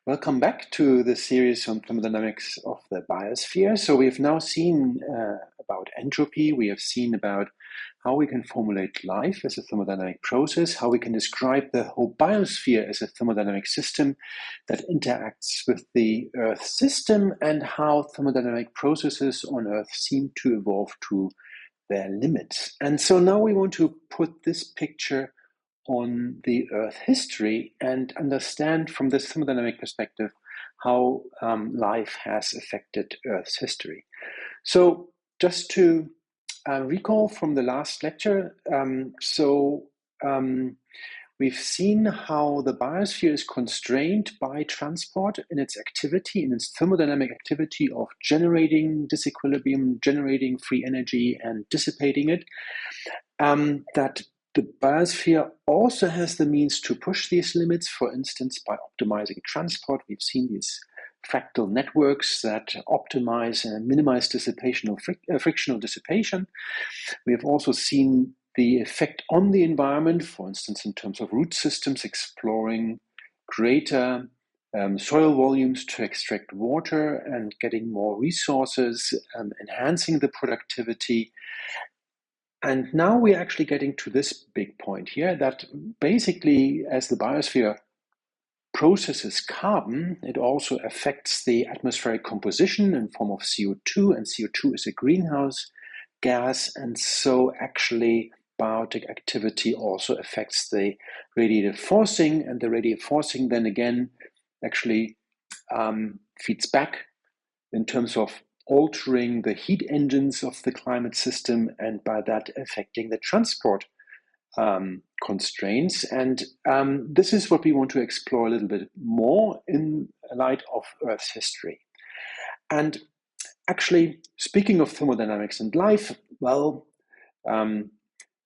Welcome back to the series on thermodynamics of the biosphere. So we've now seen about entropy. We have seen about how we can formulate life as a thermodynamic process, how we can describe the whole biosphere as a thermodynamic system that interacts with the Earth system, and how thermodynamic processes on Earth seem to evolve to their limits. And so now we want to put this picture on the Earth history and understand from this thermodynamic perspective how life has affected Earth's history. So just to recall from the last lecture, we've seen how the biosphere is constrained by transport in its activity, in its thermodynamic activity of generating disequilibrium, generating free energy, and dissipating it. That the biosphere also has the means to push these limits, for instance, by optimizing transport. We've seen these fractal networks that optimize and minimize frictional dissipation. We have also seen the effect on the environment, for instance, in terms of root systems, exploring greater soil volumes to extract water and getting more resources, enhancing the productivity. And now we're actually getting to this big point here, that basically as the biosphere processes carbon, it also affects the atmospheric composition in form of CO2, and CO2 is a greenhouse gas, and so actually biotic activity also affects the radiative forcing, and the radiative forcing then again actually feeds back in terms of altering the heat engines of the climate system, and by that affecting the transport constraints. And this is what we want to explore a little bit more in light of Earth's history. And actually, speaking of thermodynamics and life, well,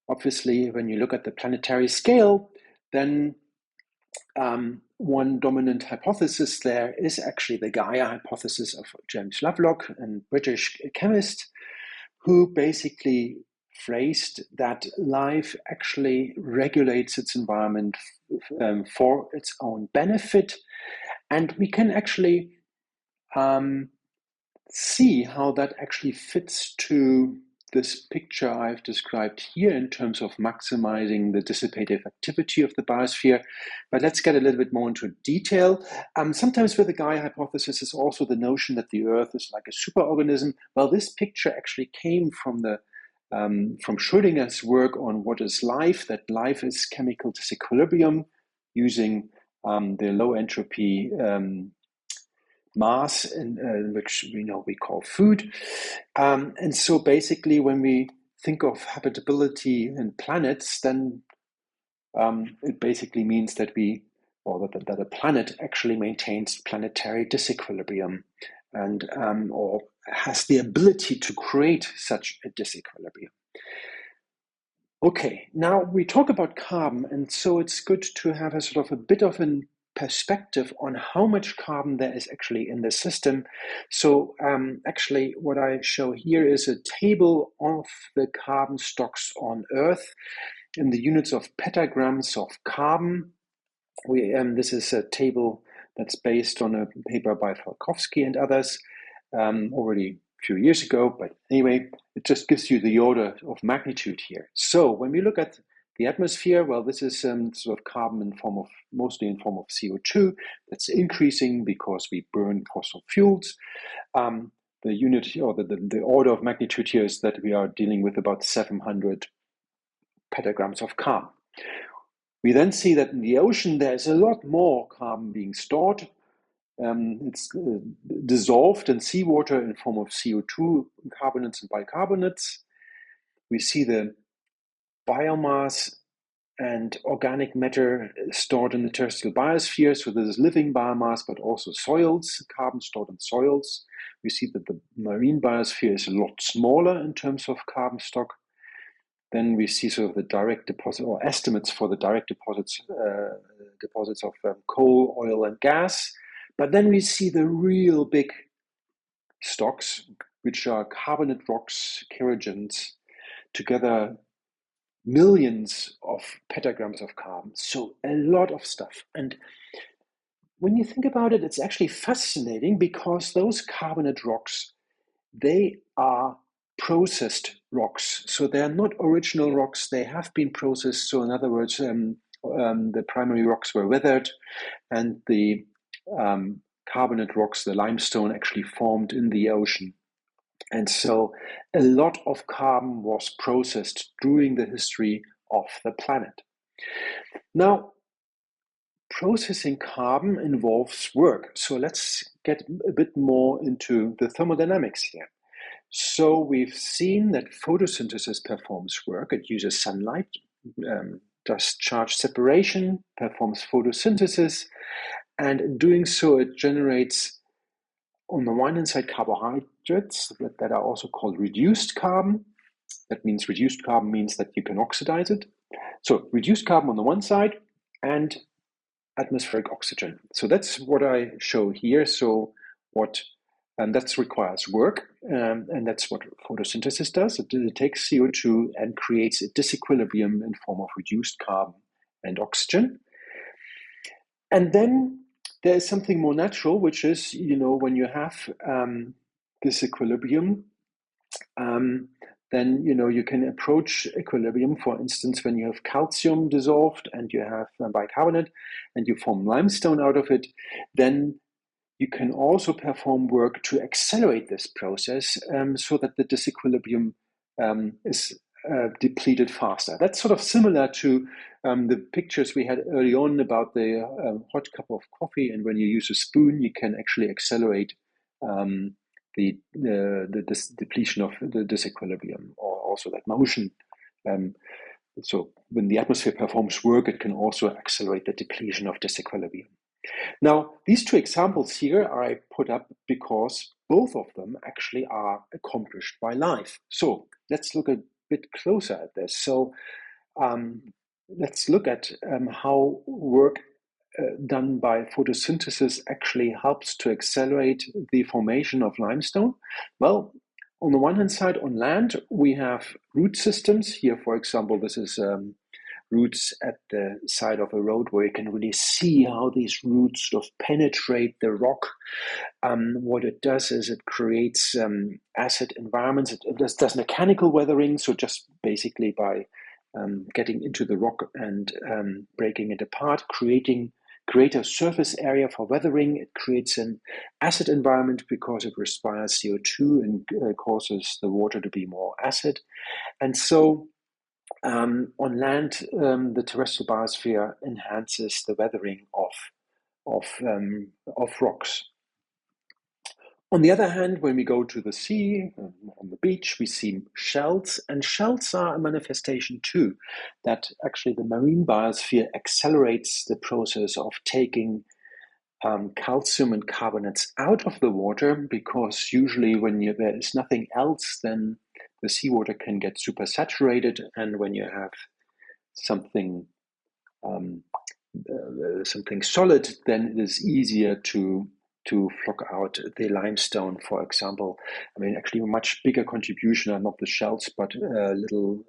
obviously, when you look at the planetary scale, then one dominant hypothesis there is actually the Gaia hypothesis of James Lovelock, a British chemist, who basically phrased that life actually regulates its environment for its own benefit. And we can actually see how that actually fits to this picture I've described here in terms of maximizing the dissipative activity of the biosphere. But let's get a little bit more into detail. Sometimes with the Gaia hypothesis is also the notion that the Earth is like a superorganism. Well, this picture actually came from Schrödinger's work on what is life, that life is chemical disequilibrium using the low entropy mass, which we call food. And so basically when we think of habitability in planets, then it basically means that that a planet actually maintains planetary disequilibrium and or has the ability to create such a disequilibrium. Okay, now we talk about carbon, and so it's good to have a sort of a bit of a perspective on how much carbon there is actually in the system. So actually what I show here is a table of the carbon stocks on Earth in the units of petagrams of carbon. This is a table that's based on a paper by Falkowski and others already a few years ago, but anyway, it just gives you the order of magnitude here. So when we look at the atmosphere, well, this is sort of carbon mostly in form of CO2 that's increasing because we burn fossil fuels. The unit or the order of magnitude here is that we are dealing with about 700 petagrams of carbon. We then see that in the ocean there's a lot more carbon being stored. It's dissolved in seawater in form of CO2, carbonates and bicarbonates. We see the biomass and organic matter stored in the terrestrial biosphere. So there's living biomass, but also soils, carbon stored in soils. We see that the marine biosphere is a lot smaller in terms of carbon stock. Then we see sort of the direct deposit or estimates for the direct deposits of coal, oil, and gas. But then we see the real big stocks, which are carbonate rocks, kerogens, together millions of petagrams of carbon. So a lot of stuff. And when you think about it, it's actually fascinating because those carbonate rocks, they are processed rocks. So they are not original rocks. They have been processed. So in other words, the primary rocks were weathered, and the carbonate rocks, the limestone, actually formed in the ocean. And so a lot of carbon was processed during the history of the planet. Now, processing carbon involves work. So let's get a bit more into the thermodynamics here. So we've seen that photosynthesis performs work. It uses sunlight, does charge separation, performs photosynthesis, and in doing so, it generates, on the one hand side, carbohydrates that are also called reduced carbon. That means reduced carbon means that you can oxidize it. So reduced carbon on the one side and atmospheric oxygen. So that's what I show here. So what that requires work, and that's what photosynthesis does. It takes CO2 and creates a disequilibrium in form of reduced carbon and oxygen. And then there is something more natural, which is, when you have this equilibrium, then you can approach equilibrium. For instance, when you have calcium dissolved and you have bicarbonate and you form limestone out of it, then you can also perform work to accelerate this process so that the disequilibrium is depleted faster. That's sort of similar to the pictures we had early on about the hot cup of coffee, and when you use a spoon, you can actually accelerate the depletion of the disequilibrium, or also that motion. So when the atmosphere performs work, it can also accelerate the depletion of disequilibrium. Now, these two examples here I put up because both of them actually are accomplished by life. So let's look a bit closer at this. So let's look at how work done by photosynthesis actually helps to accelerate the formation of limestone. Well, on the one hand side, on land, we have root systems. Here, for example, this is roots at the side of a road where you can really see how these roots sort of penetrate the rock. What it does is it creates acid environments. It does mechanical weathering, so just basically by getting into the rock and breaking it apart, creating greater surface area for weathering. It creates an acid environment because it respires CO2 and causes the water to be more acid. And so on land, the terrestrial biosphere enhances the weathering of rocks. On the other hand, when we go to the sea, on the beach, we see shells, and shells are a manifestation too, that actually the marine biosphere accelerates the process of taking calcium and carbonates out of the water, because usually when there is nothing else, then the seawater can get supersaturated, and when you have something solid, then it is easier to flock out the limestone, for example. I mean, actually, a much bigger contribution are not the shells, but little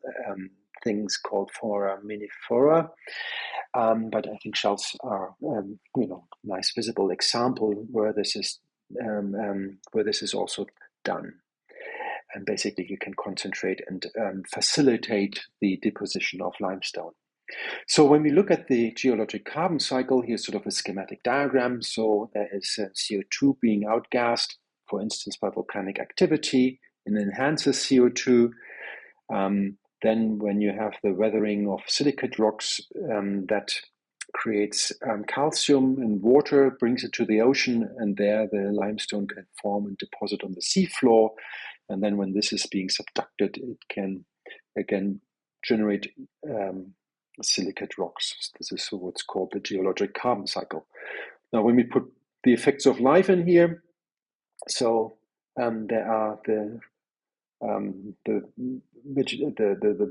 things called foraminifera. But I think shells are, nice visible example where this is also done. And basically, you can concentrate and facilitate the deposition of limestone. So when we look at the geologic carbon cycle, here's sort of a schematic diagram. So there is CO2 being outgassed, for instance, by volcanic activity, and enhances CO2. Then when you have the weathering of silicate rocks, that creates calcium and water, brings it to the ocean, and there the limestone can form and deposit on the seafloor. And then when this is being subducted, it can again generate silicate rocks. This is what's called the geologic carbon cycle. Now, when we put the effects of life in here, so there are the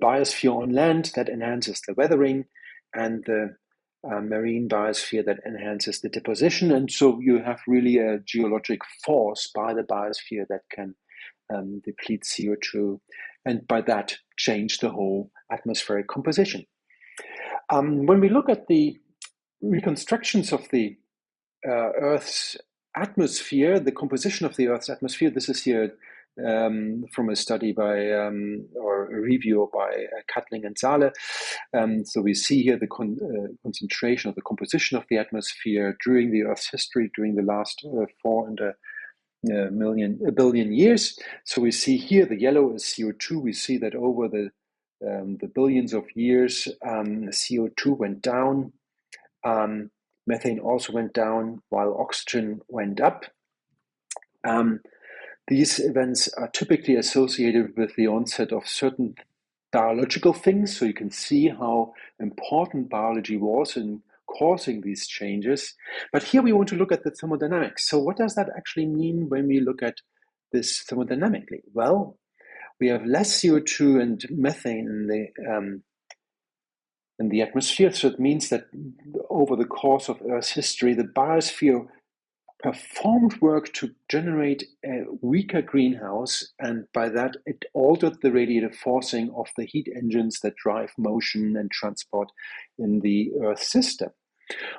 biosphere on land that enhances the weathering, and the marine biosphere that enhances the deposition. And so you have really a geologic force by the biosphere that can deplete CO2, and by that change the whole atmospheric composition. When we look at the reconstructions of the Earth's atmosphere, the composition of the Earth's atmosphere. This is here from a study by or a review by Kattling and Saale. So we see here the concentration of the composition of the atmosphere during the Earth's history, during the last 400 billion years. So we see here the yellow is CO2. We see that over the billions of years, CO2 went down. Methane also went down while oxygen went up. These events are typically associated with the onset of certain biological things. So you can see how important biology was in causing these changes. But here we want to look at the thermodynamics. So what does that actually mean when we look at this thermodynamically? Well, we have less CO2 and methane in the atmosphere. So it means that over the course of Earth's history, the biosphere performed work to generate a weaker greenhouse, and by that it altered the radiative forcing of the heat engines that drive motion and transport in the Earth system.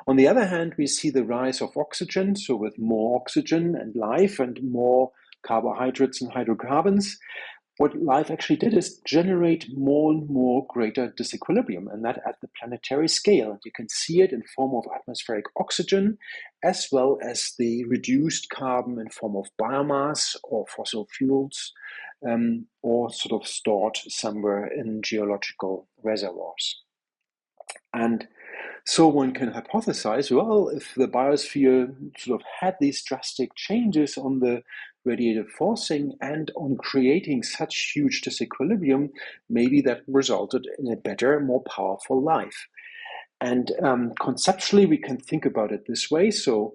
On the other hand, we see the rise of oxygen, so with more oxygen and life and more carbohydrates and hydrocarbons, what life actually did is generate more and more greater disequilibrium, and that at the planetary scale. You can see it in form of atmospheric oxygen, as well as the reduced carbon in form of biomass or fossil fuels, or sort of stored somewhere in geological reservoirs. And so one can hypothesize, well, if the biosphere sort of had these drastic changes on the radiative forcing and on creating such huge disequilibrium, maybe that resulted in a better, more powerful life. And conceptually, we can think about it this way. So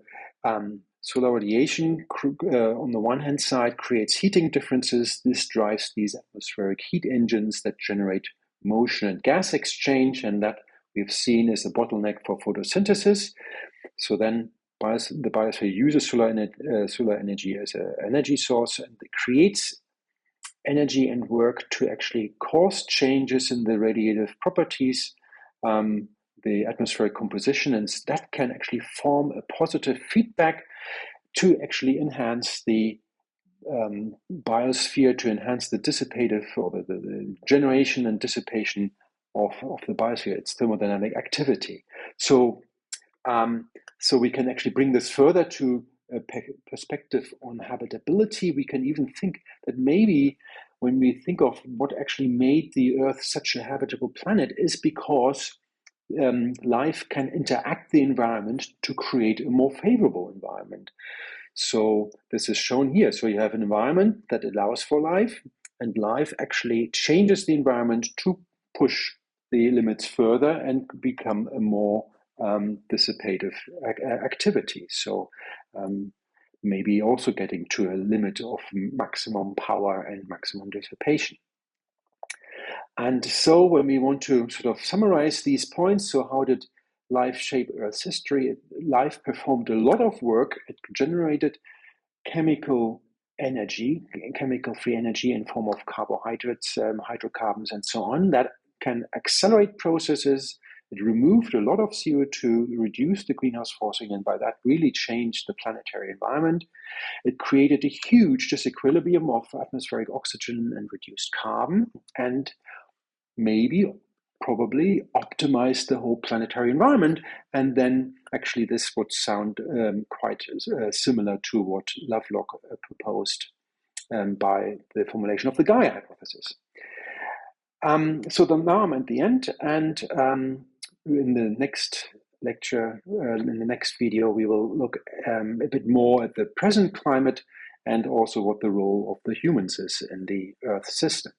solar radiation, on the one hand side, creates heating differences. This drives these atmospheric heat engines that generate motion and gas exchange, and that we've seen is a bottleneck for photosynthesis. So then the biosphere uses solar energy as an energy source, and it creates energy and work to actually cause changes in the radiative properties, the atmospheric composition, and that can actually form a positive feedback to actually enhance the biosphere, to enhance the dissipative or the generation and dissipation of the biosphere, its thermodynamic activity. So we can actually bring this further to a perspective on habitability. We can even think that maybe when we think of what actually made the Earth such a habitable planet is because life can interact the environment to create a more favorable environment. So this is shown here. So you have an environment that allows for life, and life actually changes the environment to push the limits further and become a more dissipative activity. So maybe also getting to a limit of maximum power and maximum dissipation. And so when we want to sort of summarize these points, so how did life shape Earth's history? Life performed a lot of work. It generated chemical energy, chemical-free energy in form of carbohydrates, hydrocarbons, and so on, that can accelerate processes. It removed a lot of CO2, reduced the greenhouse forcing, and by that really changed the planetary environment. It created a huge disequilibrium of atmospheric oxygen and reduced carbon, and probably optimized the whole planetary environment. And then actually this would sound quite similar to what Lovelock proposed by the formulation of the Gaia hypothesis. So now I'm at the end, and in the next lecture, in the next video, we will look a bit more at the present climate and also what the role of the humans is in the Earth system.